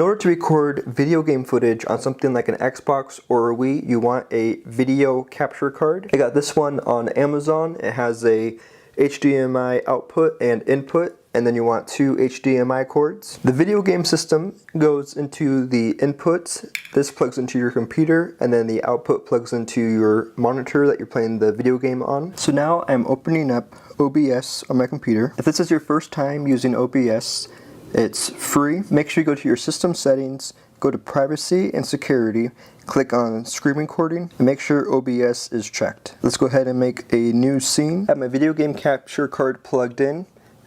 In order to record video game footage on something like an Xbox or a Wii, you want a video capture card. I got this one on Amazon. It has a HDMI output and input, and then you want 2 HDMI cords. The video game system goes into the input. This plugs into your computer, and then the output plugs into your monitor that you're playing the video game on. So now I'm opening up OBS on my computer. If this is your first time using OBS, it's free. Make sure you go to your system settings, go to privacy and security, click on screen recording, and make sure OBS is checked. Let's go ahead and make a new scene. I have my video game capture card plugged in.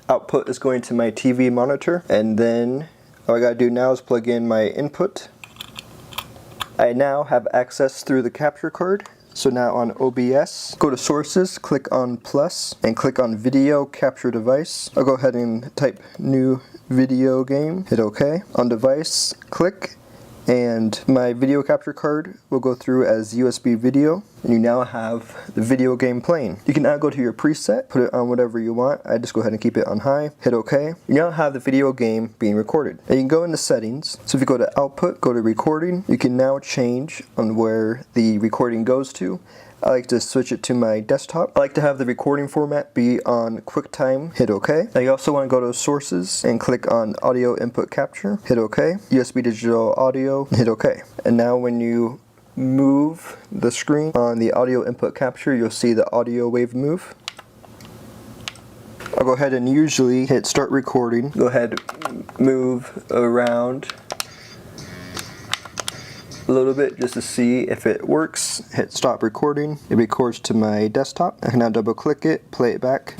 Output is going to my TV monitor, and then all I gotta do now is plug in my input. I now have access through the capture card. So now on OBS, go to sources, click on plus, and click on video capture device. I'll go ahead and type new video game, hit OK. On device, click, and my video capture card will go through as USB video, and you now have the video game playing. You can now go to your preset, put it on whatever you want. I just go ahead and keep it on high, hit OK. You now have the video game being recorded. Now you can go into settings. So if you go to output, go to recording, you can now change on where the recording goes to. I like to switch it to my desktop. I like to have the recording format be on QuickTime, hit OK. Now you also want to go to sources and click on audio input capture, hit OK. USB digital audio, hit OK. And now when you move the screen on the audio input capture, you'll see the audio wave move. I'll go ahead and usually hit start recording. Go ahead, move around a little bit just to see if it works. Hit stop recording. It records to my desktop. I can now double click it, play it back.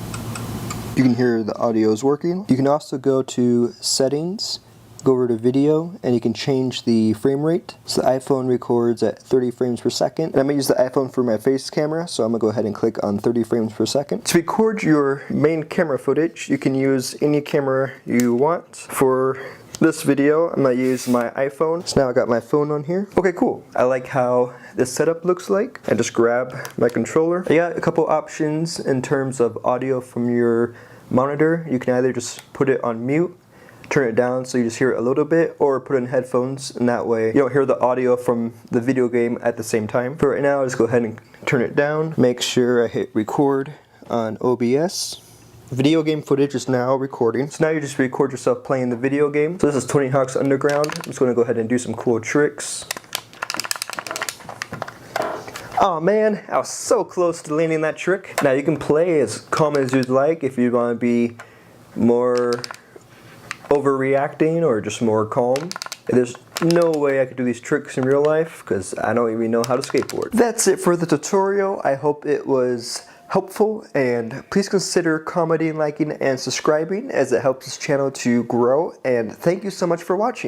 You can hear the audio is working. You can also go to settings, go over to video, and you can change the frame rate. So the iPhone records at 30 frames per second. And I'm gonna use the iPhone for my face camera, so I'm gonna go ahead and click on 30 frames per second. To record your main camera footage, you can use any camera you want. For this video, I'm gonna use my iPhone. So now I got my phone on here. Okay, cool. I like how this setup looks like. I just grab my controller. I got a couple options in terms of audio from your monitor. You can either just put it on mute, turn it down so you just hear it a little bit, or put in headphones, and that way you don't hear the audio from the video game at the same time. For right now, I'll just go ahead and turn it down. Make sure I hit record on OBS. Video game footage is now recording. So now you just record yourself playing the video game. So this is Tony Hawk's Underground. I'm just gonna go ahead and do some cool tricks. Oh man, I was so close to landing that trick. Now you can play as calm as you'd like if you wanna be more overreacting or just more calm. There's no way I could do these tricks in real life because I don't even know how to skateboard. That's it for the tutorial. I hope it was helpful, and please consider commenting, liking, and subscribing as it helps this channel to grow, and thank you so much for watching.